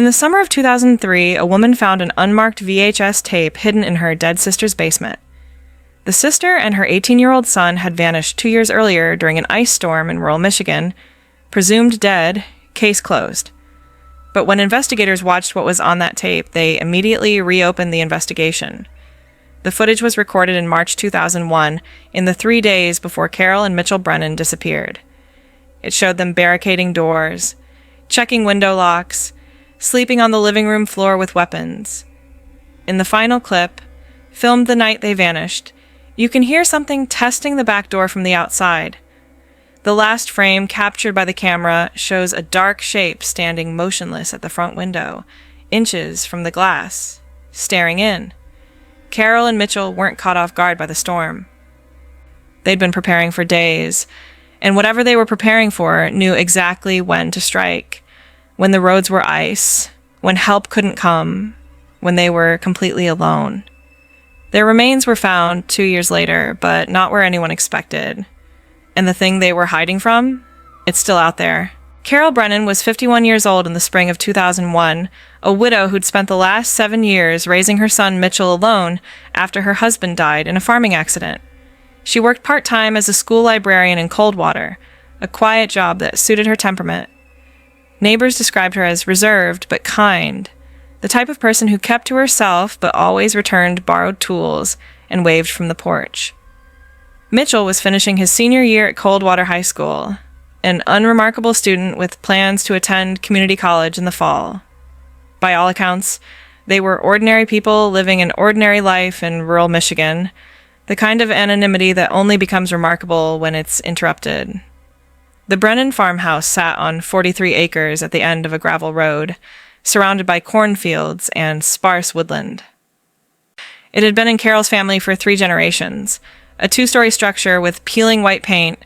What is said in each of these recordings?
In the summer of 2003, a woman found an unmarked VHS tape hidden in her dead sister's basement. The sister and her 18-year-old son had vanished 2 years earlier during an ice storm in rural Michigan. Presumed dead, case closed. But when investigators watched what was on that tape, they immediately reopened the investigation. The footage was recorded in March 2001, in the 3 days before Carol and Mitchell Brennan disappeared. It showed them barricading doors, checking window locks, sleeping on the living room floor with weapons. In the final clip, filmed the night they vanished, you can hear something testing the back door from the outside. The last frame captured by the camera shows a dark shape standing motionless at the front window, inches from the glass, staring in. Carol and Mitchell weren't caught off guard by the storm. They'd been preparing for days, and whatever they were preparing for knew exactly when to strike. When the roads were ice, when help couldn't come, when they were completely alone. Their remains were found 2 years later, but not where anyone expected. And the thing they were hiding from? It's still out there. Carol Brennan was 51 years old in the spring of 2001, a widow who'd spent the last 7 years raising her son Mitchell alone after her husband died in a farming accident. She worked part-time as a school librarian in Coldwater, a quiet job that suited her temperament. Neighbors described her as reserved but kind, the type of person who kept to herself but always returned borrowed tools and waved from the porch. Mitchell was finishing his senior year at Coldwater High School, an unremarkable student with plans to attend community college in the fall. By all accounts, they were ordinary people living an ordinary life in rural Michigan, the kind of anonymity that only becomes remarkable when it's interrupted. The Brennan farmhouse sat on 43 acres at the end of a gravel road, surrounded by cornfields and sparse woodland. It had been in Carol's family for 3 generations, a 2-story structure with peeling white paint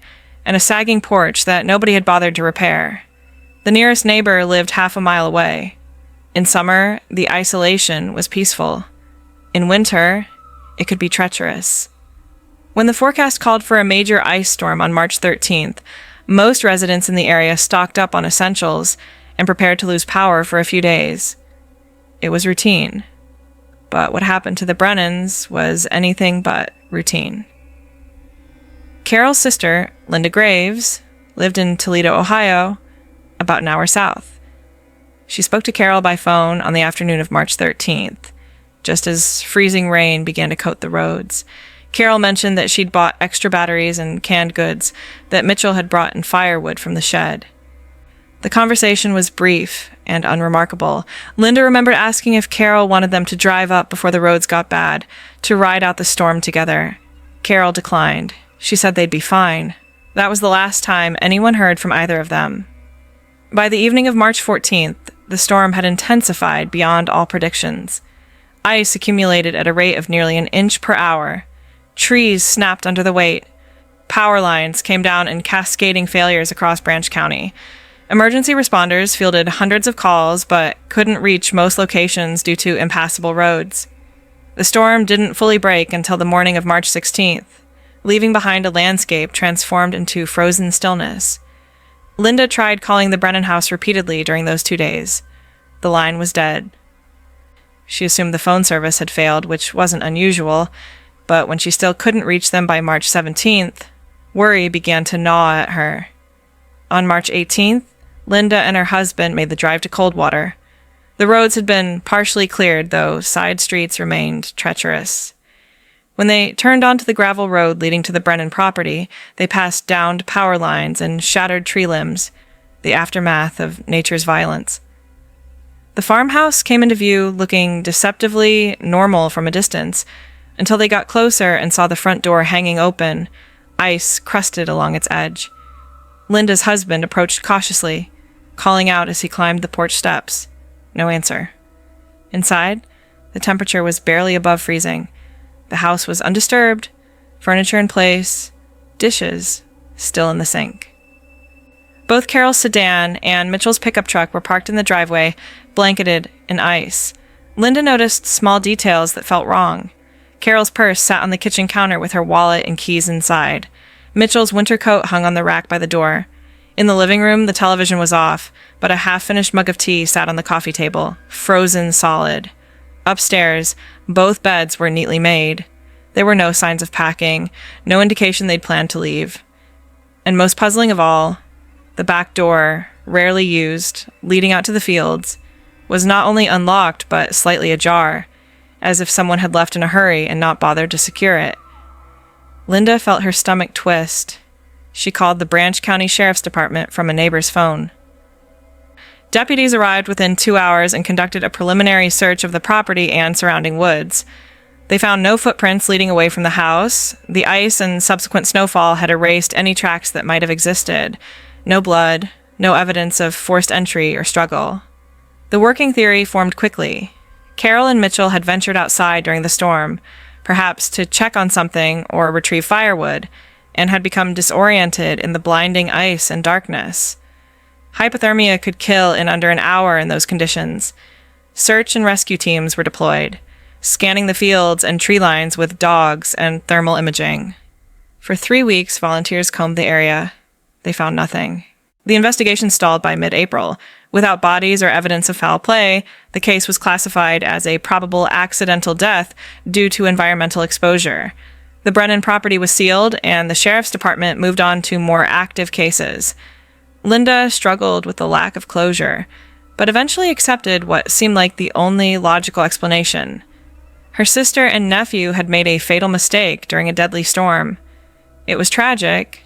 and a sagging porch that nobody had bothered to repair. The nearest neighbor lived half a mile away. In summer, the isolation was peaceful. In winter, it could be treacherous. When the forecast called for a major ice storm on March 13th, most residents in the area stocked up on essentials and prepared to lose power for a few days. It was routine. But what happened to the Brennans was anything but routine. Carol's sister, Linda Graves, lived in Toledo, Ohio, about an hour south. She spoke to Carol by phone on the afternoon of March 13th, just as freezing rain began to coat the roads. Carol mentioned that she'd bought extra batteries and canned goods that Mitchell had brought in firewood from the shed. The conversation was brief and unremarkable. Linda remembered asking if Carol wanted them to drive up before the roads got bad, to ride out the storm together. Carol declined. She said they'd be fine. That was the last time anyone heard from either of them. By the evening of March 14th, the storm had intensified beyond all predictions. Ice accumulated at a rate of nearly an inch per hour. Trees snapped under the weight. Power lines came down in cascading failures across Branch County. Emergency responders fielded hundreds of calls but couldn't reach most locations due to impassable roads. The storm didn't fully break until the morning of March 16th, leaving behind a landscape transformed into frozen stillness. Linda tried calling the Brennan house repeatedly during those 2 days. The line was dead. She assumed the phone service had failed, which wasn't unusual, but when she still couldn't reach them by March 17th, worry began to gnaw at her. On March 18th, Linda and her husband made the drive to Coldwater. The roads had been partially cleared, though side streets remained treacherous. When they turned onto the gravel road leading to the Brennan property, they passed downed power lines and shattered tree limbs, the aftermath of nature's violence. The farmhouse came into view looking deceptively normal from a distance, until they got closer and saw the front door hanging open, ice crusted along its edge. Linda's husband approached cautiously, calling out as he climbed the porch steps. No answer. Inside, the temperature was barely above freezing. The house was undisturbed, furniture in place, dishes still in the sink. Both Carol's sedan and Mitchell's pickup truck were parked in the driveway, blanketed in ice. Linda noticed small details that felt wrong. Carol's purse sat on the kitchen counter with her wallet and keys inside. Mitchell's winter coat hung on the rack by the door. In the living room, the television was off, but a half-finished mug of tea sat on the coffee table, frozen solid. Upstairs, both beds were neatly made. There were no signs of packing, no indication they'd planned to leave. And most puzzling of all, the back door, rarely used, leading out to the fields, was not only unlocked but slightly ajar, as if someone had left in a hurry and not bothered to secure it. Linda felt her stomach twist. She called the Branch County Sheriff's Department from a neighbor's phone. Deputies arrived within 2 hours and conducted a preliminary search of the property and surrounding woods. They found no footprints leading away from the house. The ice and subsequent snowfall had erased any tracks that might have existed. No blood, no evidence of forced entry or struggle. The working theory formed quickly. Carol and Mitchell had ventured outside during the storm, perhaps to check on something or retrieve firewood, and had become disoriented in the blinding ice and darkness. Hypothermia could kill in under an hour in those conditions. Search and rescue teams were deployed, scanning the fields and tree lines with dogs and thermal imaging. For 3 weeks, volunteers combed the area. They found nothing. The investigation stalled by mid-April. Without bodies or evidence of foul play, the case was classified as a probable accidental death due to environmental exposure. The Brennan property was sealed, and the sheriff's department moved on to more active cases. Linda struggled with the lack of closure, but eventually accepted what seemed like the only logical explanation. Her sister and nephew had made a fatal mistake during a deadly storm. It was tragic,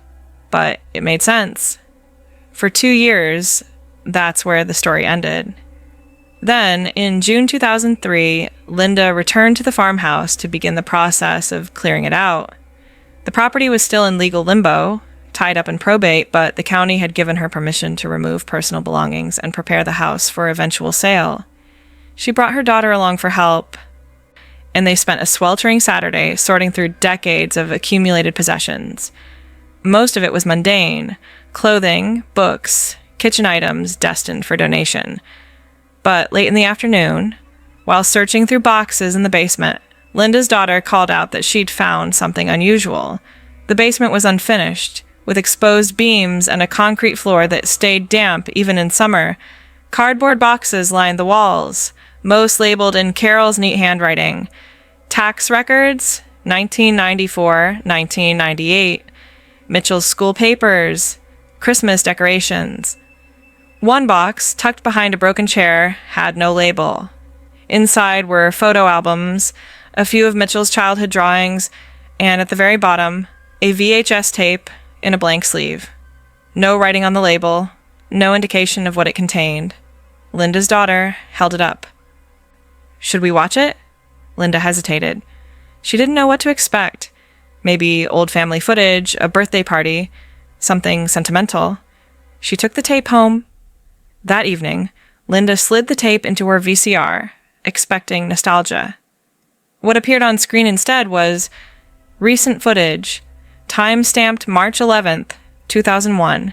but it made sense. For 2 years, that's where the story ended. Then, in June 2003, Linda returned to the farmhouse to begin the process of clearing it out. The property was still in legal limbo, tied up in probate, but the county had given her permission to remove personal belongings and prepare the house for eventual sale. She brought her daughter along for help, and they spent a sweltering Saturday sorting through decades of accumulated possessions. Most of it was mundane: clothing, books, kitchen items destined for donation. But late in the afternoon, while searching through boxes in the basement, Linda's daughter called out that she'd found something unusual. The basement was unfinished, with exposed beams and a concrete floor that stayed damp even in summer. Cardboard boxes lined the walls, most labeled in Carol's neat handwriting. Tax records, 1994, 1998. Mitchell's school papers, Christmas decorations. One box, tucked behind a broken chair, had no label. Inside were photo albums, a few of Mitchell's childhood drawings, and at the very bottom, a VHS tape in a blank sleeve. No writing on the label, no indication of what it contained. Linda's daughter held it up. Should we watch it? Linda hesitated. She didn't know what to expect. Maybe old family footage, a birthday party, something sentimental. She took the tape home. That evening, Linda slid the tape into her VCR, expecting nostalgia. What appeared on screen instead was recent footage, time-stamped March 11th, 2001,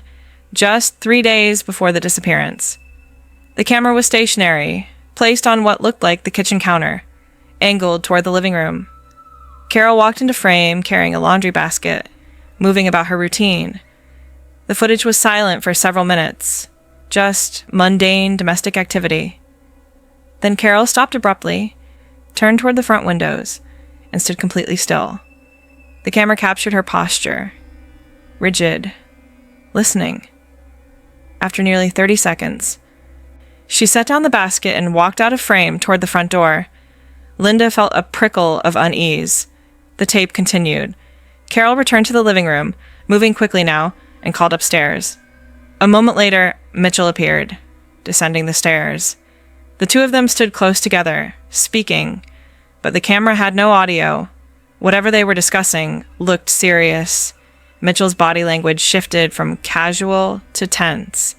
just 3 days before the disappearance. The camera was stationary, placed on what looked like the kitchen counter, angled toward the living room. Carol walked into frame carrying a laundry basket, moving about her routine. The footage was silent for several minutes, just mundane domestic activity. Then Carol stopped abruptly, turned toward the front windows, and stood completely still. The camera captured her posture, rigid, listening. After nearly 30 seconds, she set down the basket and walked out of frame toward the front door. Linda felt a prickle of unease. The tape continued. Carol returned to the living room, moving quickly now, and called upstairs. A moment later, Mitchell appeared, descending the stairs. The two of them stood close together, speaking, but the camera had no audio. Whatever they were discussing looked serious. Mitchell's body language shifted from casual to tense.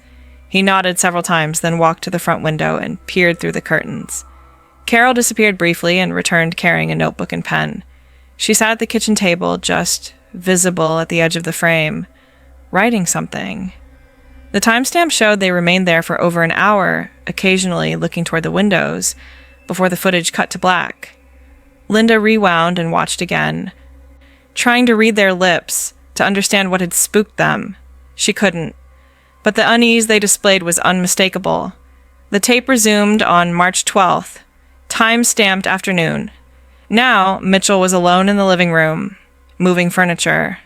He nodded several times, then walked to the front window and peered through the curtains. Carol disappeared briefly and returned carrying a notebook and pen. She sat at the kitchen table, just visible at the edge of the frame, writing something. The timestamp showed they remained there for over an hour, occasionally looking toward the windows, before the footage cut to black. Linda rewound and watched again, trying to read their lips, to understand what had spooked them. She couldn't. but the unease they displayed was unmistakable. The tape resumed on March 12th, time-stamped afternoon. Now, Mitchell was alone in the living room, moving furniture,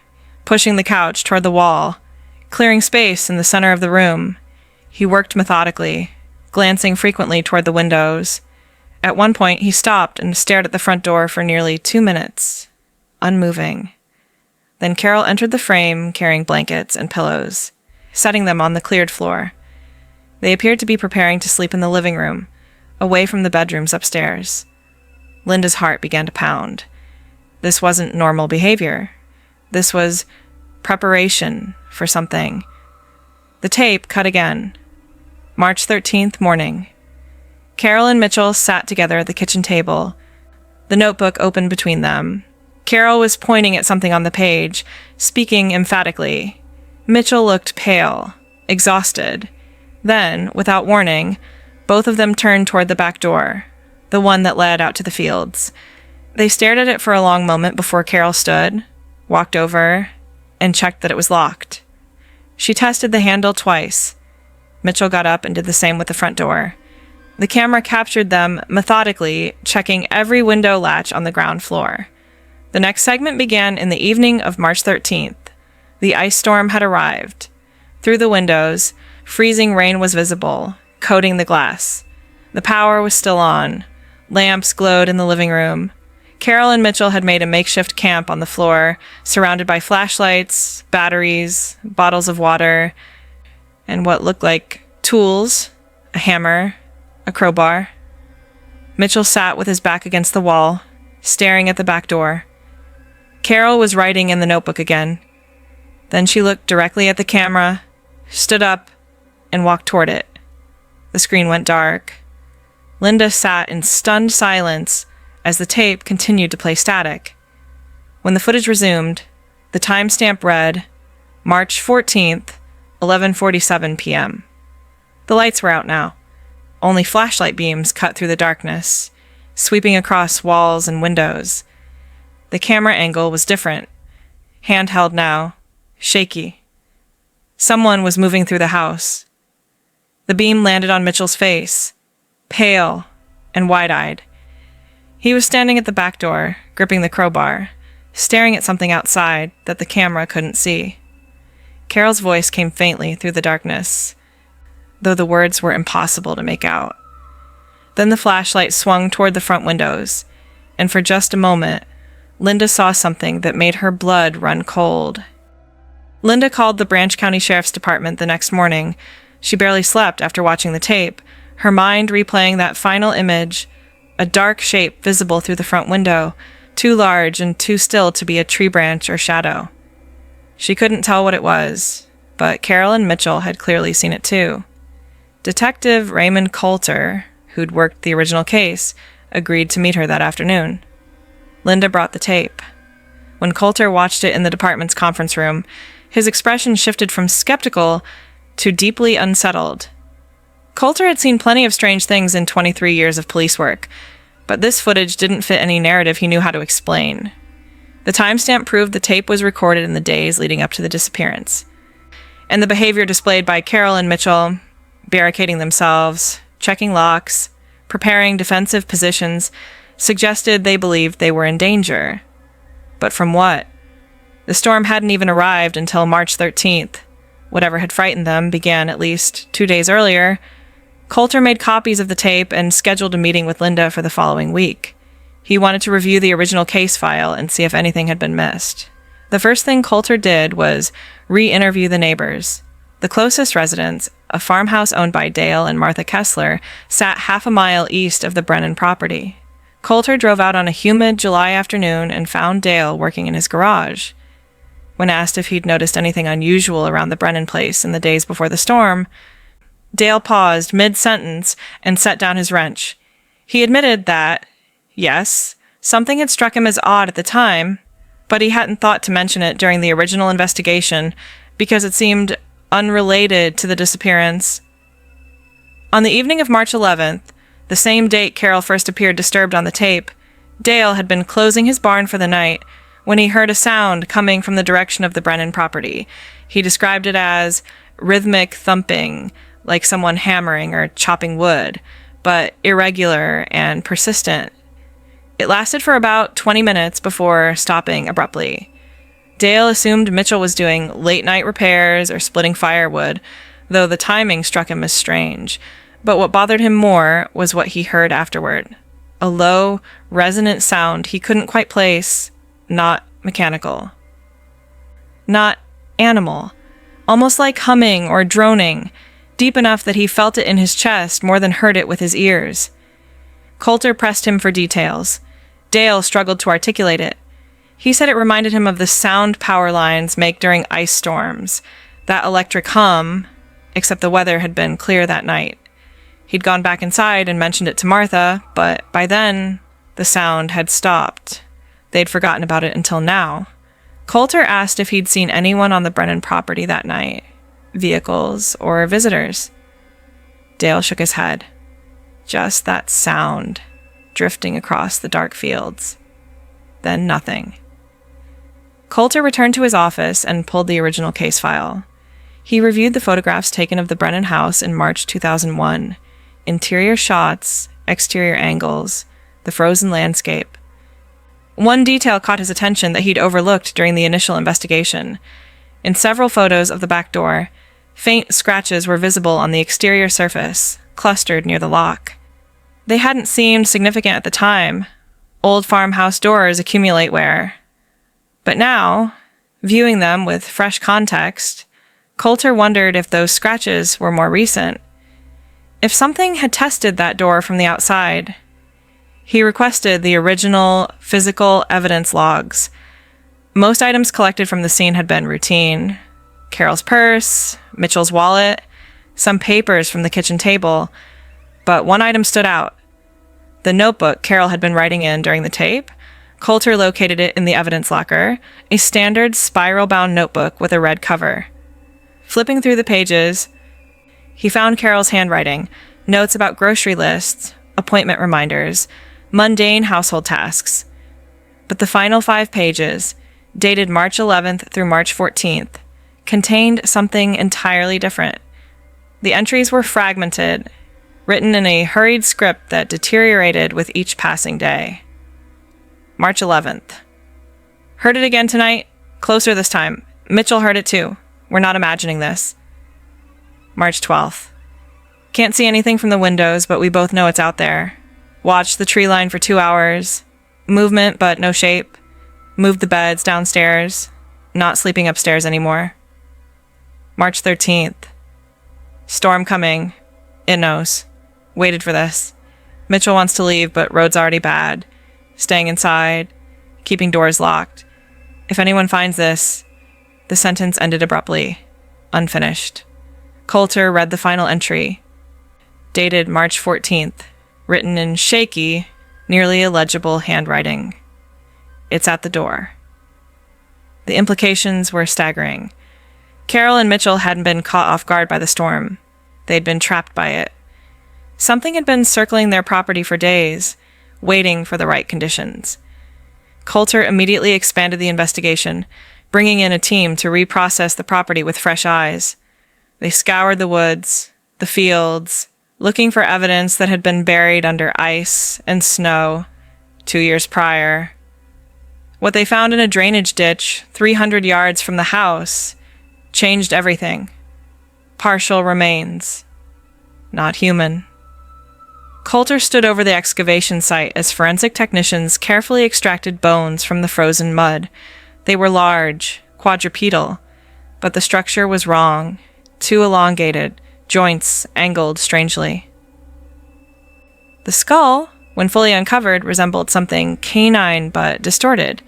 pushing the couch toward the wall, clearing space in the center of the room. He worked methodically, glancing frequently toward the windows. At one point, he stopped and stared at the front door for nearly 2 minutes, unmoving. Then Carol entered the frame carrying blankets and pillows, setting them on the cleared floor. They appeared to be preparing to sleep in the living room, away from the bedrooms upstairs. Linda's heart began to pound. This wasn't normal behavior. This was preparation for something. The tape cut again. March 13th morning. Carol and Mitchell sat together at the kitchen table, the notebook open between them. Carol was pointing at something on the page, speaking emphatically. Mitchell looked pale, exhausted. Then, without warning, both of them turned toward the back door, the one that led out to the fields. They stared at it for a long moment before Carol stood, walked over, and checked that it was locked. She tested the handle twice. Mitchell got up and did the same with the front door. The camera captured them methodically, checking every window latch on the ground floor. The next segment began in the evening of March 13th. The ice storm had arrived. Through the windows, freezing rain was visible, coating the glass. The power was still on. Lamps glowed in the living room. Carol and Mitchell had made a makeshift camp on the floor, surrounded by flashlights, batteries, bottles of water, and what looked like tools, a hammer, a crowbar. Mitchell sat with his back against the wall, staring at the back door. Carol was writing in the notebook again. Then she looked directly at the camera, stood up, and walked toward it. The screen went dark. Linda sat in stunned silence as the tape continued to play static. When the footage resumed, the timestamp read, March 14th, 11:47 p.m. The lights were out now. Only flashlight beams cut through the darkness, sweeping across walls and windows. The camera angle was different, handheld now, shaky. Someone was moving through the house. The beam landed on Mitchell's face, pale and wide-eyed. He was standing at the back door, gripping the crowbar, staring at something outside that the camera couldn't see. Carol's voice came faintly through the darkness, though the words were impossible to make out. Then the flashlight swung toward the front windows, and for just a moment, Linda saw something that made her blood run cold. Linda called the Branch County Sheriff's Department the next morning. She barely slept after watching the tape, her mind replaying that final image, a dark shape visible through the front window, too large and too still to be a tree branch or shadow. She couldn't tell what it was, but Carol and Mitchell had clearly seen it too. Detective Raymond Coulter, who'd worked the original case, agreed to meet her that afternoon. Linda brought the tape. When Coulter watched it in the department's conference room, his expression shifted from skeptical to deeply unsettled. Coulter had seen plenty of strange things in 23 years of police work, but this footage didn't fit any narrative he knew how to explain. The timestamp proved the tape was recorded in the days leading up to the disappearance. And the behavior displayed by Carol and Mitchell, barricading themselves, checking locks, preparing defensive positions, suggested they believed they were in danger. But from what? The storm hadn't even arrived until March 13th. Whatever had frightened them began at least 2 days earlier. Coulter made copies of the tape and scheduled a meeting with Linda for the following week. He wanted to review the original case file and see if anything had been missed. The first thing Coulter did was re-interview the neighbors. The closest residents, a farmhouse owned by Dale and Martha Kessler, sat half a mile east of the Brennan property. Coulter drove out on a humid July afternoon and found Dale working in his garage. When asked if he'd noticed anything unusual around the Brennan place in the days before the storm, Dale paused mid-sentence and set down his wrench. He admitted that, yes, something had struck him as odd at the time, but he hadn't thought to mention it during the original investigation because it seemed unrelated to the disappearance. On the evening of March 11th, the same date Carol first appeared disturbed on the tape, Dale had been closing his barn for the night when he heard a sound coming from the direction of the Brennan property. He described it as rhythmic thumping, like someone hammering or chopping wood, but irregular and persistent. It lasted for about 20 minutes before stopping abruptly. Dale assumed Mitchell was doing late-night repairs or splitting firewood, though the timing struck him as strange. But what bothered him more was what he heard afterward. A low, resonant sound he couldn't quite place, not mechanical. Not animal. Almost like humming or droning, deep enough that he felt it in his chest more than heard it with his ears. Coulter pressed him for details. Dale struggled to articulate it. He said it reminded him of the sound power lines make during ice storms, that electric hum, except the weather had been clear that night. He'd gone back inside and mentioned it to Martha, but by then, the sound had stopped. They'd forgotten about it until now. Coulter asked if he'd seen anyone on the Brennan property that night, vehicles or visitors. Dale shook his head. Just that sound, drifting across the dark fields. Then nothing. Coulter returned to his office and pulled the original case file. He reviewed the photographs taken of the Brennan house in March 2001. Interior shots, exterior angles, the frozen landscape. One detail caught his attention that he'd overlooked during the initial investigation. In several photos of the back door, faint scratches were visible on the exterior surface, clustered near the lock. They hadn't seemed significant at the time. Old farmhouse doors accumulate wear. But now, viewing them with fresh context, Coulter wondered if those scratches were more recent. If something had tested that door from the outside, he requested the original physical evidence logs. Most items collected from the scene had been routine. Carol's purse, Mitchell's wallet, some papers from the kitchen table, but one item stood out. The notebook Carol had been writing in during the tape. Coulter located it in the evidence locker, a standard spiral-bound notebook with a red cover. Flipping through the pages, he found Carol's handwriting, notes about grocery lists, appointment reminders, mundane household tasks. But the final 5 pages, dated March 11th through March 14th, contained something entirely different. The entries were fragmented, written in a hurried script that deteriorated with each passing day. March 11th. Heard it again tonight? Closer this time. Mitchell heard it too. We're not imagining this. March 12th. Can't see anything from the windows, but we both know it's out there. Watched the tree line for 2 hours. Movement, but no shape. Moved the beds downstairs. Not sleeping upstairs anymore. March 13th. Storm coming. It knows. Waited for this. Mitchell wants to leave, but road's already bad. Staying inside. Keeping doors locked. If anyone finds this... The sentence ended abruptly. Unfinished. Coulter read the final entry. Dated March 14th. Written in shaky, nearly illegible handwriting. It's at the door. The implications were staggering. Carol and Mitchell hadn't been caught off guard by the storm. They'd been trapped by it. Something had been circling their property for days, waiting for the right conditions. Coulter immediately expanded the investigation, bringing in a team to reprocess the property with fresh eyes. They scoured the woods, the fields, looking for evidence that had been buried under ice and snow 2 years prior. What they found in a drainage ditch 300 yards from the house changed everything. Partial remains. Not human. Coulter stood over the excavation site as forensic technicians carefully extracted bones from the frozen mud. They were large, quadrupedal, but the structure was wrong, too elongated, joints angled strangely. The skull, when fully uncovered, resembled something canine but distorted,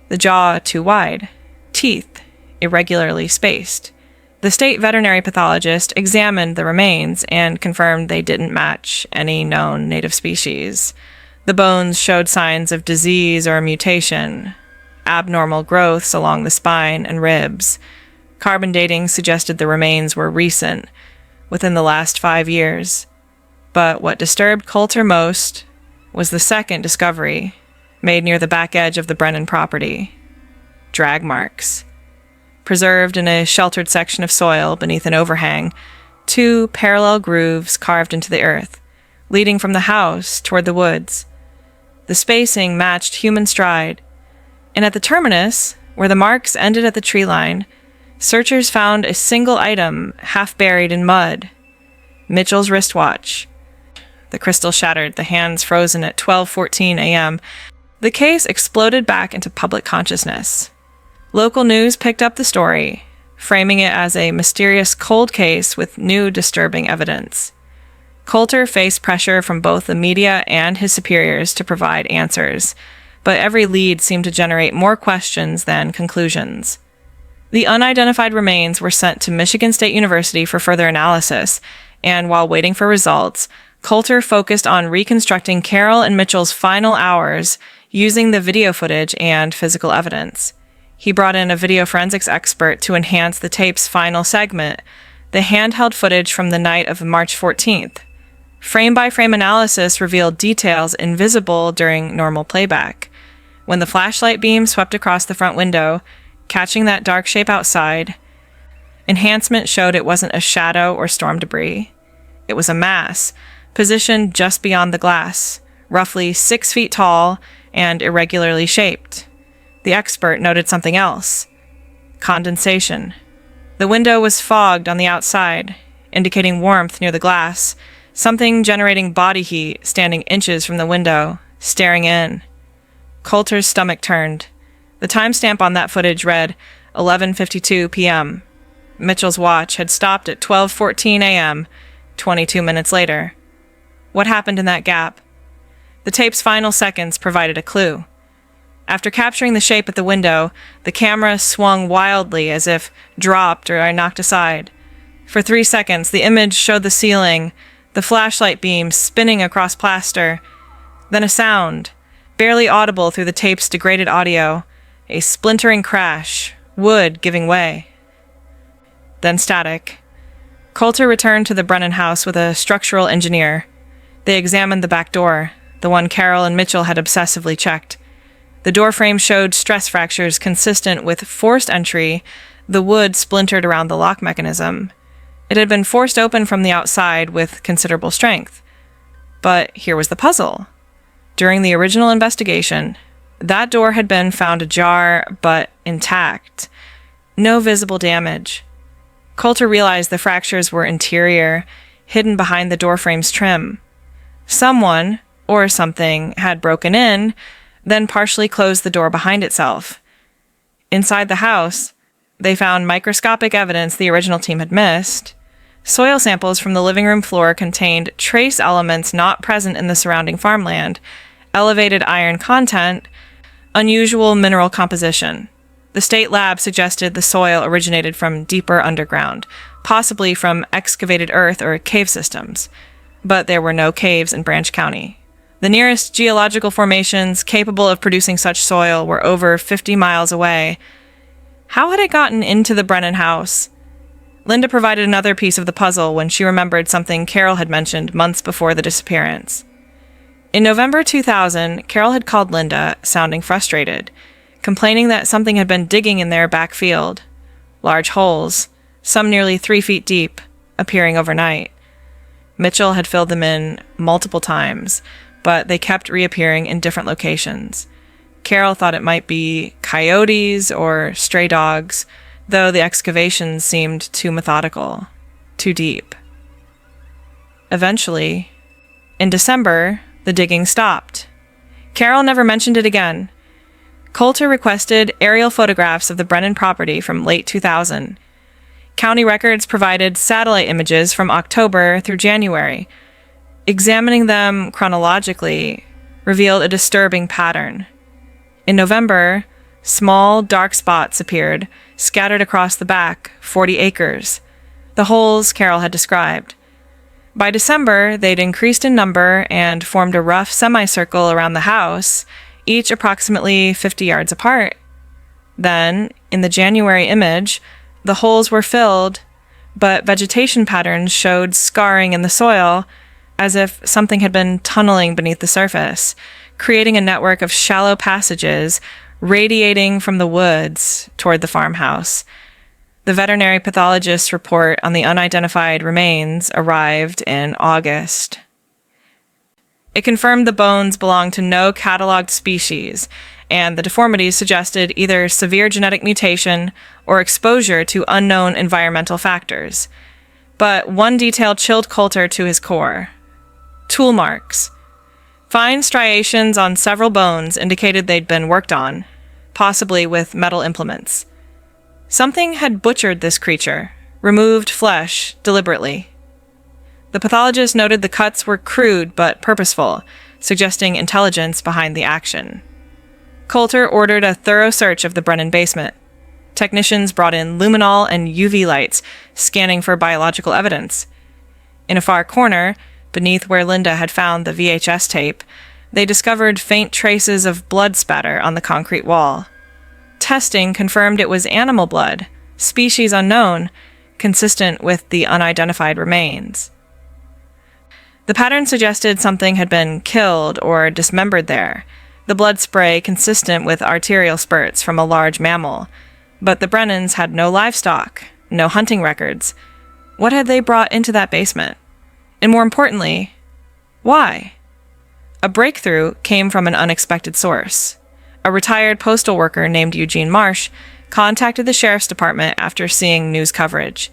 the jaw too wide, teeth irregularly spaced. The state veterinary pathologist examined the remains and confirmed they didn't match any known native species. The bones showed signs of disease or mutation, abnormal growths along the spine and ribs. Carbon dating suggested the remains were recent, within the last 5 years. But what disturbed Coulter most was the second discovery, made near the back edge of the Brennan property. Drag marks. preserved in a sheltered section of soil beneath an overhang, 2 parallel grooves carved into the earth, leading from the house toward the woods. The spacing matched human stride, and at the terminus, where the marks ended at the tree line, searchers found a single item half buried in mud: Mitchell's wristwatch. The crystal shattered, the hands frozen at 12:14 a.m. The case exploded back into public consciousness. Local news picked up the story, framing it as a mysterious cold case with new disturbing evidence. Coulter faced pressure from both the media and his superiors to provide answers, but every lead seemed to generate more questions than conclusions. The unidentified remains were sent to Michigan State University for further analysis, and while waiting for results, Coulter focused on reconstructing Carol and Mitchell's final hours using the video footage and physical evidence. He brought in a video forensics expert to enhance the tape's final segment, the handheld footage from the night of March 14th. Frame-by-frame analysis revealed details invisible during normal playback. When the flashlight beam swept across the front window, catching that dark shape outside, enhancement showed it wasn't a shadow or storm debris. It was a mass, positioned just beyond the glass, roughly 6 feet tall and irregularly shaped. The expert noted something else: condensation. The window was fogged on the outside, indicating warmth near the glass, something generating body heat standing inches from the window, staring in. Coulter's stomach turned. The timestamp on that footage read 11:52 p.m. Mitchell's watch had stopped at 12:14 a.m., 22 minutes later. What happened in that gap? The tape's final seconds provided a clue. After capturing the shape at the window, the camera swung wildly as if dropped or knocked aside. For 3 seconds, the image showed the ceiling, the flashlight beam spinning across plaster. Then a sound, barely audible through the tape's degraded audio, a splintering crash, wood giving way. Then static. Coulter returned to the Brennan house with a structural engineer. They examined the back door, the one Carol and Mitchell had obsessively checked. The doorframe showed stress fractures consistent with forced entry, the wood splintered around the lock mechanism. It had been forced open from the outside with considerable strength. But here was the puzzle. During the original investigation, that door had been found ajar, but intact. No visible damage. Coulter realized the fractures were interior, hidden behind the doorframe's trim. Someone, or something, had broken in, then partially closed the door behind itself. Inside the house, they found microscopic evidence the original team had missed. Soil samples from the living room floor contained trace elements not present in the surrounding farmland, elevated iron content, unusual mineral composition. The state lab suggested the soil originated from deeper underground, possibly from excavated earth or cave systems. But there were no caves in Branch County. The nearest geological formations capable of producing such soil were over 50 miles away. How had it gotten into the Brennan house? Linda provided another piece of the puzzle when she remembered something Carol had mentioned months before the disappearance. In November 2000, Carol had called Linda, sounding frustrated, complaining that something had been digging in their back field. Large holes, some nearly 3 feet deep, appearing overnight. Mitchell had filled them in multiple times, but they kept reappearing in different locations. Carol thought it might be coyotes or stray dogs, though the excavations seemed too methodical, too deep. Eventually, in December, the digging stopped. Carol never mentioned it again. Coulter requested aerial photographs of the Brennan property from late 2000. County records provided satellite images from October through January. Examining them chronologically revealed a disturbing pattern. In November, small, dark spots appeared, scattered across the back, 40 acres, the holes Carol had described. By December, they'd increased in number and formed a rough semicircle around the house, each approximately 50 yards apart. Then, in the January image, the holes were filled, but vegetation patterns showed scarring in the soil, as if something had been tunneling beneath the surface, creating a network of shallow passages radiating from the woods toward the farmhouse. The veterinary pathologist's report on the unidentified remains arrived in August. It confirmed the bones belonged to no cataloged species, and the deformities suggested either severe genetic mutation or exposure to unknown environmental factors. But one detail chilled Coulter to his core: tool marks. Fine striations on several bones indicated they'd been worked on, possibly with metal implements. Something had butchered this creature, removed flesh deliberately. The pathologist noted the cuts were crude but purposeful, suggesting intelligence behind the action. Coulter ordered a thorough search of the Brennan basement. Technicians brought in luminol and UV lights, scanning for biological evidence. In a far corner, beneath where Linda had found the VHS tape, they discovered faint traces of blood spatter on the concrete wall. Testing confirmed it was animal blood, species unknown, consistent with the unidentified remains. The pattern suggested something had been killed or dismembered there, the blood spray consistent with arterial spurts from a large mammal. But the Brennans had no livestock, no hunting records. What had they brought into that basement? And more importantly, why? A breakthrough came from an unexpected source. A retired postal worker named Eugene Marsh contacted the sheriff's department after seeing news coverage.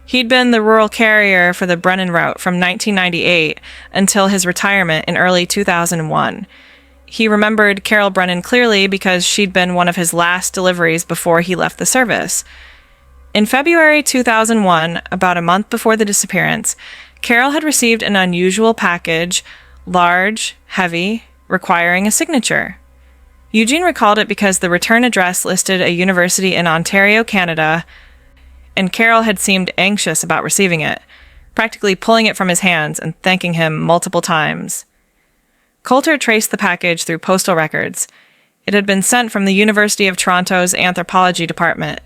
He'd been the rural carrier for the Brennan route from 1998 until his retirement in early 2001. He remembered Carol Brennan clearly because she'd been one of his last deliveries before he left the service. In February 2001, about a month before the disappearance, Carol had received an unusual package, large, heavy, requiring a signature. Eugene recalled it because the return address listed a university in Ontario, Canada, and Carol had seemed anxious about receiving it, practically pulling it from his hands and thanking him multiple times. Coulter traced the package through postal records. It had been sent from the University of Toronto's anthropology department.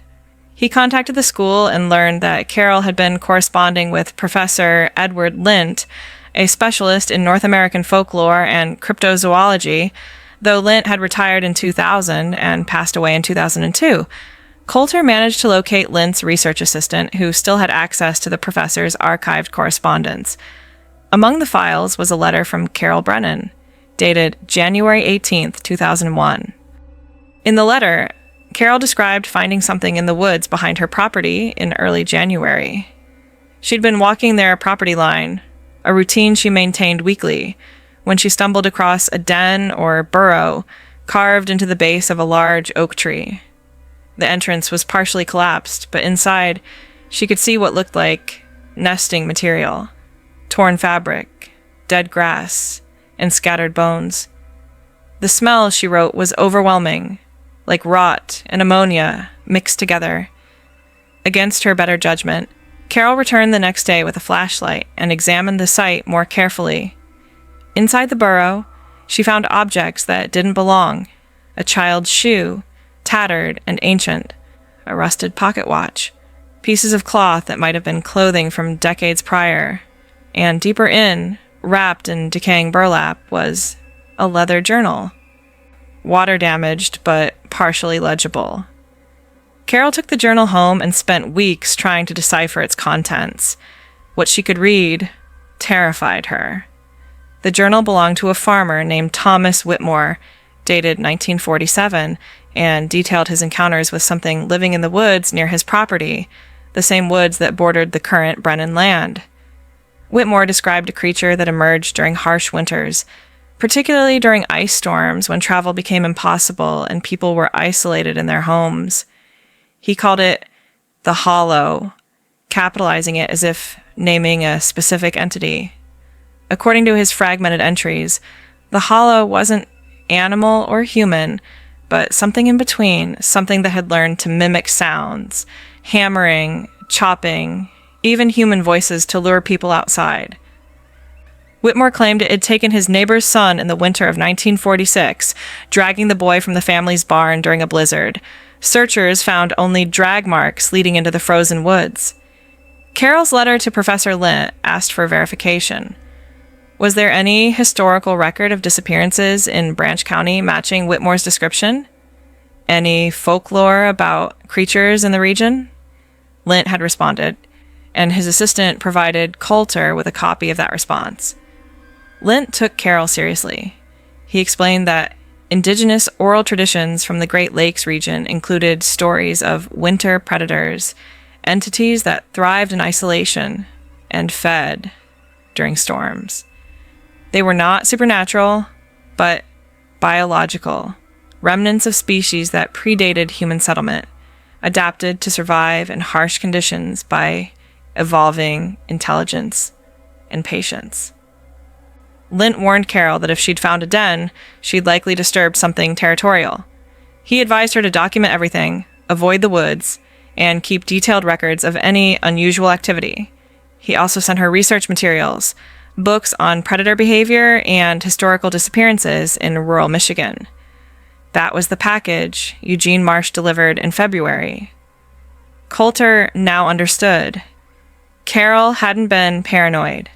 He contacted the school and learned that Carol had been corresponding with Professor Edward Lint, a specialist in North American folklore and cryptozoology, though Lint had retired in 2000 and passed away in 2002. Coulter managed to locate Lint's research assistant, who still had access to the professor's archived correspondence. Among the files was a letter from Carol Brennan, dated January 18, 2001. In the letter, Carol described finding something in the woods behind her property in early January. She'd been walking their property line, a routine she maintained weekly, when she stumbled across a den or burrow carved into the base of a large oak tree. The entrance was partially collapsed, but inside she could see what looked like nesting material, torn fabric, dead grass, and scattered bones. The smell, she wrote, was overwhelming, like rot and ammonia mixed together. Against her better judgment, Carol returned the next day with a flashlight and examined the site more carefully. Inside the burrow, she found objects that didn't belong: a child's shoe, tattered and ancient, a rusted pocket watch, pieces of cloth that might have been clothing from decades prior, and deeper in, wrapped in decaying burlap, was a leather journal. Water damaged, but partially legible. Carol took the journal home and spent weeks trying to decipher its contents. What she could read terrified her. The journal belonged to a farmer named Thomas Whitmore, dated 1947, and detailed his encounters with something living in the woods near his property, the same woods that bordered the current Brennan land. Whitmore described a creature that emerged during harsh winters, particularly during ice storms when travel became impossible and people were isolated in their homes. He called it the Hollow, capitalizing it as if naming a specific entity. According to his fragmented entries, the Hollow wasn't animal or human, but something in between, something that had learned to mimic sounds, hammering, chopping, even human voices to lure people outside. Whitmore claimed it had taken his neighbor's son in the winter of 1946, dragging the boy from the family's barn during a blizzard. Searchers found only drag marks leading into the frozen woods. Carol's letter to Professor Lint asked for verification. Was there any historical record of disappearances in Branch County matching Whitmore's description? Any folklore about creatures in the region? Lint had responded, and his assistant provided Coulter with a copy of that response. Lint took Carol seriously. He explained that indigenous oral traditions from the Great Lakes region included stories of winter predators, entities that thrived in isolation and fed during storms. They were not supernatural, but biological, remnants of species that predated human settlement, adapted to survive in harsh conditions by evolving intelligence and patience. Lint warned Carol that if she'd found a den, she'd likely disturb something territorial. He advised her to document everything, avoid the woods, and keep detailed records of any unusual activity. He also sent her research materials, books on predator behavior and historical disappearances in rural Michigan. That was the package Eugene Marsh delivered in February. Coulter now understood. Carol hadn't been paranoid.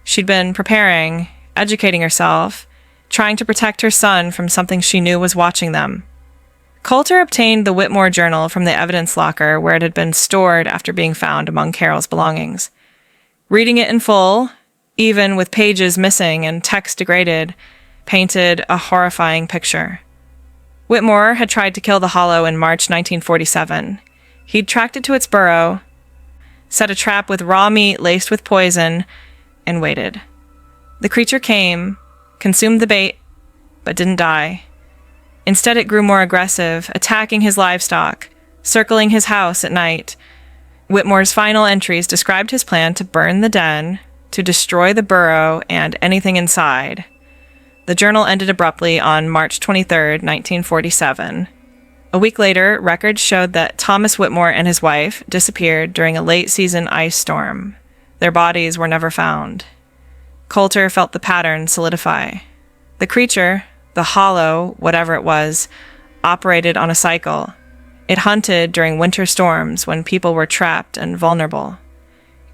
She'd been preparing, educating herself, trying to protect her son from something she knew was watching them. Coulter obtained the Whitmore Journal from the evidence locker where it had been stored after being found among Carol's belongings. Reading it in full, even with pages missing and text degraded, painted a horrifying picture. Whitmore had tried to kill the hollow in March 1947. He'd tracked it to its burrow, set a trap with raw meat laced with poison, and waited. The creature came, consumed the bait, but didn't die. Instead, it grew more aggressive, attacking his livestock, circling his house at night. Whitmore's final entries described his plan to burn the den, to destroy the burrow and anything inside. The journal ended abruptly on March 23, 1947. A week later, records showed that Thomas Whitmore and his wife disappeared during a late-season ice storm. Their bodies were never found. Coulter felt the pattern solidify. The creature, the hollow, whatever it was, operated on a cycle. It hunted during winter storms when people were trapped and vulnerable.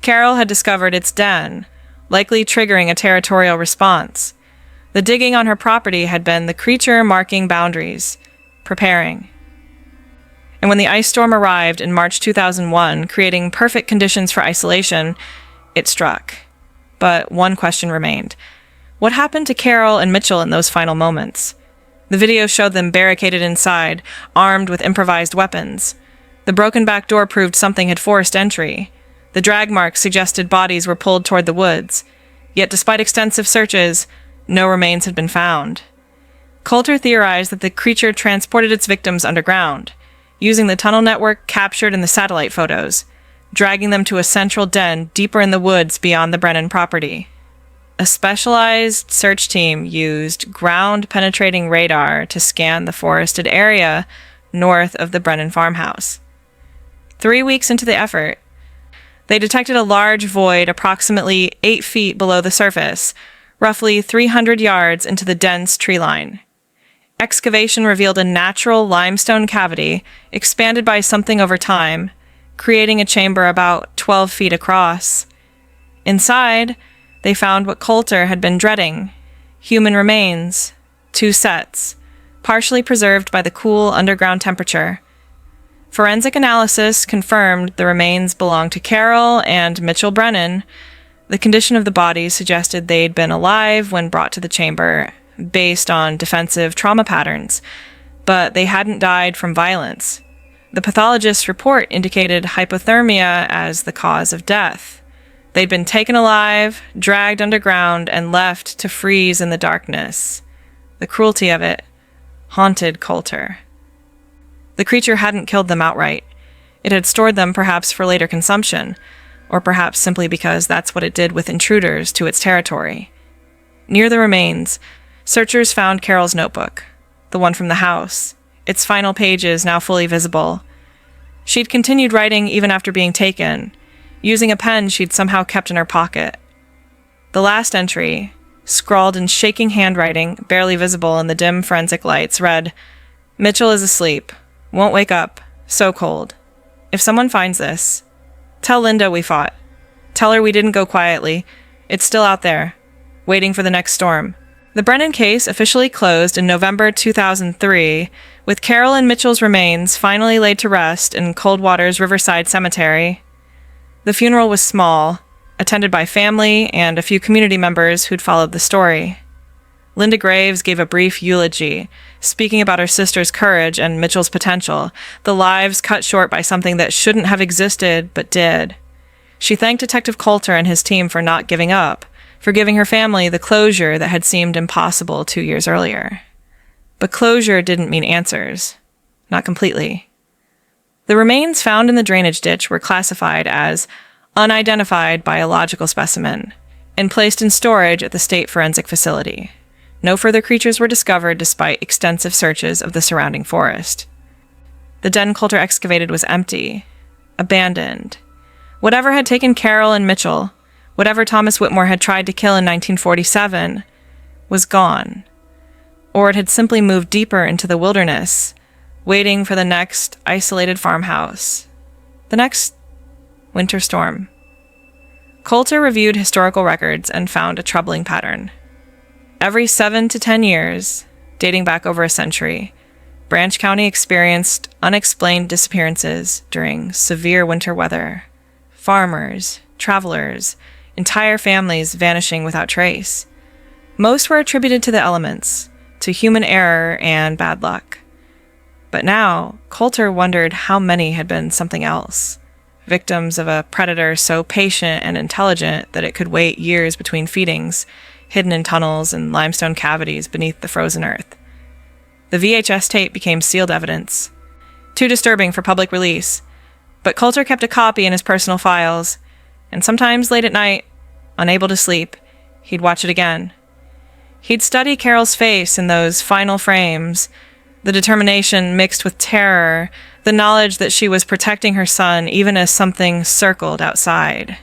Carol had discovered its den, likely triggering a territorial response. The digging on her property had been the creature marking boundaries, preparing. And when the ice storm arrived in March 2001, creating perfect conditions for isolation, it struck. But one question remained. What happened to Carol and Mitchell in those final moments? The video showed them barricaded inside, armed with improvised weapons. The broken back door proved something had forced entry. The drag marks suggested bodies were pulled toward the woods. Yet despite extensive searches, no remains had been found. Coulter theorized that the creature transported its victims underground, using the tunnel network captured in the satellite photos, dragging them to a central den deeper in the woods beyond the Brennan property. A specialized search team used ground-penetrating radar to scan the forested area north of the Brennan farmhouse. 3 weeks into the effort, they detected a large void approximately 8 feet below the surface, roughly 300 yards into the dense tree line. Excavation revealed a natural limestone cavity expanded by something over time, creating a chamber about 12 feet across. Inside, they found what Coulter had been dreading: human remains, 2 sets, partially preserved by the cool underground temperature. Forensic analysis confirmed the remains belonged to Carol and Mitchell Brennan. The condition of the bodies suggested they'd been alive when brought to the chamber, based on defensive trauma patterns, but they hadn't died from violence. The pathologist's report indicated hypothermia as the cause of death. They'd been taken alive, dragged underground, and left to freeze in the darkness. The cruelty of it haunted Coulter. The creature hadn't killed them outright. It had stored them perhaps for later consumption, or perhaps simply because that's what it did with intruders to its territory. Near the remains, searchers found Carol's notebook, the one from the house, its final pages now fully visible. She'd continued writing even after being taken, using a pen she'd somehow kept in her pocket. The last entry, scrawled in shaking handwriting, barely visible in the dim forensic lights, read, "Mitchell is asleep. Won't wake up. So cold. If someone finds this, tell Linda we fought. Tell her we didn't go quietly. It's still out there, waiting for the next storm. The Brennan case officially closed in November 2003, with Carol and Mitchell's remains finally laid to rest in Coldwater's Riverside Cemetery. The funeral was small, attended by family and a few community members who'd followed the story. Linda Graves gave a brief eulogy, speaking about her sister's courage and Mitchell's potential, the lives cut short by something that shouldn't have existed but did. She thanked Detective Coulter and his team for not giving up, for giving her family the closure that had seemed impossible 2 years earlier. But closure didn't mean answers. Not completely. The remains found in the drainage ditch were classified as unidentified biological specimen and placed in storage at the state forensic facility. No further creatures were discovered despite extensive searches of the surrounding forest. The den Coulter excavated was empty, abandoned. Whatever had taken Carol and Mitchell, whatever Thomas Whitmore had tried to kill in 1947, was gone. Or it had simply moved deeper into the wilderness, waiting for the next isolated farmhouse, the next winter storm. Coulter reviewed historical records and found a troubling pattern. Every 7 to 10 years, dating back over a century, Branch County experienced unexplained disappearances during severe winter weather. Farmers, travelers, entire families vanishing without trace. Most were attributed to the elements, to human error and bad luck. But now, Coulter wondered how many had been something else. Victims of a predator so patient and intelligent that it could wait years between feedings, hidden in tunnels and limestone cavities beneath the frozen earth. The VHS tape became sealed evidence. Too disturbing for public release, but Coulter kept a copy in his personal files, and sometimes late at night, unable to sleep, he'd watch it again. He'd study Carol's face in those final frames, the determination mixed with terror, the knowledge that she was protecting her son even as something circled outside.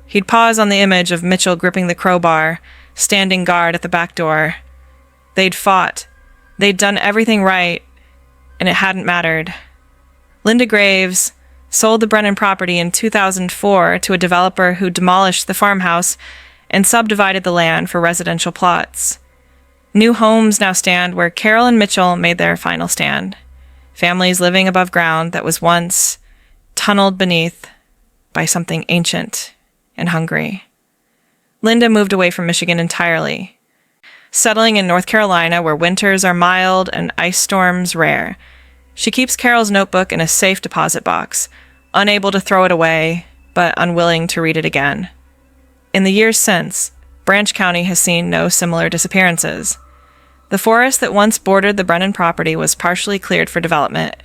He'd pause on the image of Mitchell gripping the crowbar, standing guard at the back door. They'd fought. They'd done everything right, and it hadn't mattered. Linda Graves sold the Brennan property in 2004 to a developer who demolished the farmhouse and subdivided the land for residential plots. New homes now stand where Carol and Mitchell made their final stand. Families living above ground that was once tunneled beneath by something ancient and hungry. Linda moved away from Michigan entirely, settling in North Carolina where winters are mild and ice storms rare. She keeps Carol's notebook in a safe deposit box, unable to throw it away, but unwilling to read it again. In the years since, Branch County has seen no similar disappearances. The forest that once bordered the Brennan property was partially cleared for development,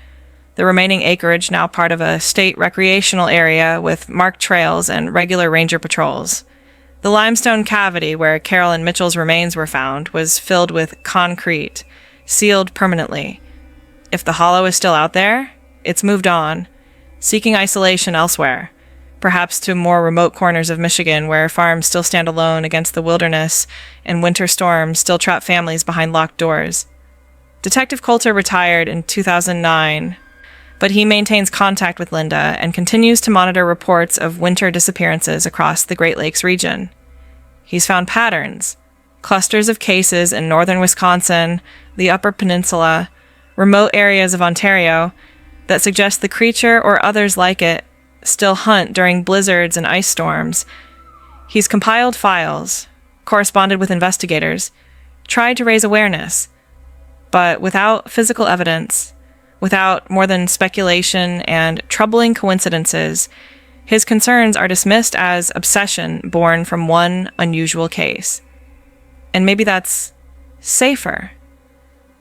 the remaining acreage now part of a state recreational area with marked trails and regular ranger patrols. The limestone cavity where Carol and Mitchell's remains were found was filled with concrete, sealed permanently. If the hollow is still out there, it's moved on, seeking isolation elsewhere, perhaps to more remote corners of Michigan where farms still stand alone against the wilderness and winter storms still trap families behind locked doors. Detective Coulter retired in 2009, but he maintains contact with Linda and continues to monitor reports of winter disappearances across the Great Lakes region. He's found patterns, clusters of cases in northern Wisconsin, the Upper Peninsula, remote areas of Ontario, that suggest the creature or others like it still hunt during blizzards and ice storms. He's compiled files, corresponded with investigators, tried to raise awareness, but without physical evidence, without more than speculation and troubling coincidences, his concerns are dismissed as obsession born from one unusual case. And maybe that's safer.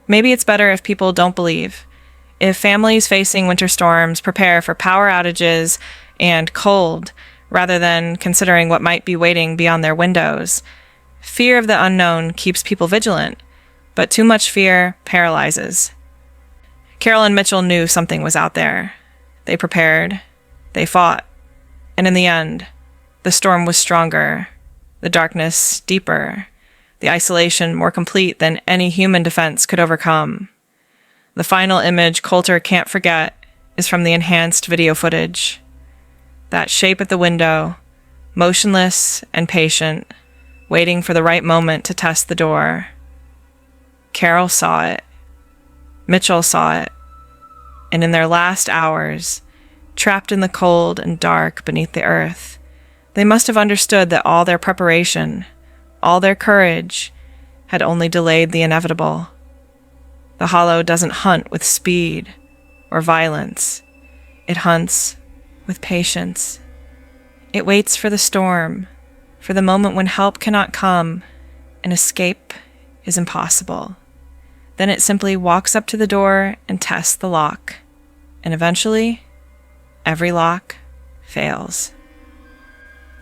Maybe it's better if people don't believe. If families facing winter storms prepare for power outages and cold, rather than considering what might be waiting beyond their windows. Fear of the unknown keeps people vigilant, but too much fear paralyzes. Carol and Mitchell knew something was out there. They prepared. They fought. And in the end, the storm was stronger, the darkness deeper, the isolation more complete than any human defense could overcome. The final image Coulter can't forget is from the enhanced video footage. That shape at the window, motionless and patient, waiting for the right moment to test the door. Carol saw it. Mitchell saw it. And in their last hours, trapped in the cold and dark beneath the earth, they must have understood that all their preparation, all their courage, had only delayed the inevitable. The Hollow doesn't hunt with speed or violence. It hunts with patience. It waits for the storm, for the moment when help cannot come and escape is impossible. Then it simply walks up to the door and tests the lock. And eventually, every lock fails.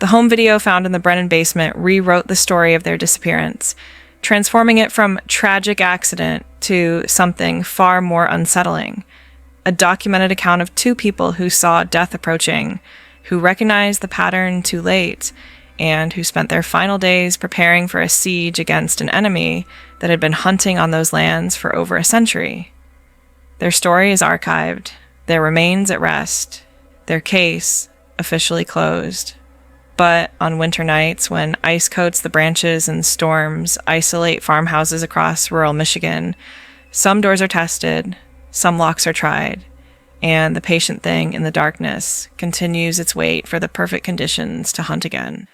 The home video found in the Brennan basement rewrote the story of their disappearance, transforming it from tragic accident to something far more unsettling. A documented account of two people who saw death approaching, who recognized the pattern too late, and who spent their final days preparing for a siege against an enemy that had been hunting on those lands for over a century. Their story is archived, their remains at rest, their case officially closed. But on winter nights, when ice coats the branches and storms isolate farmhouses across rural Michigan, some doors are tested, some locks are tried, and the patient thing in the darkness continues its wait for the perfect conditions to hunt again.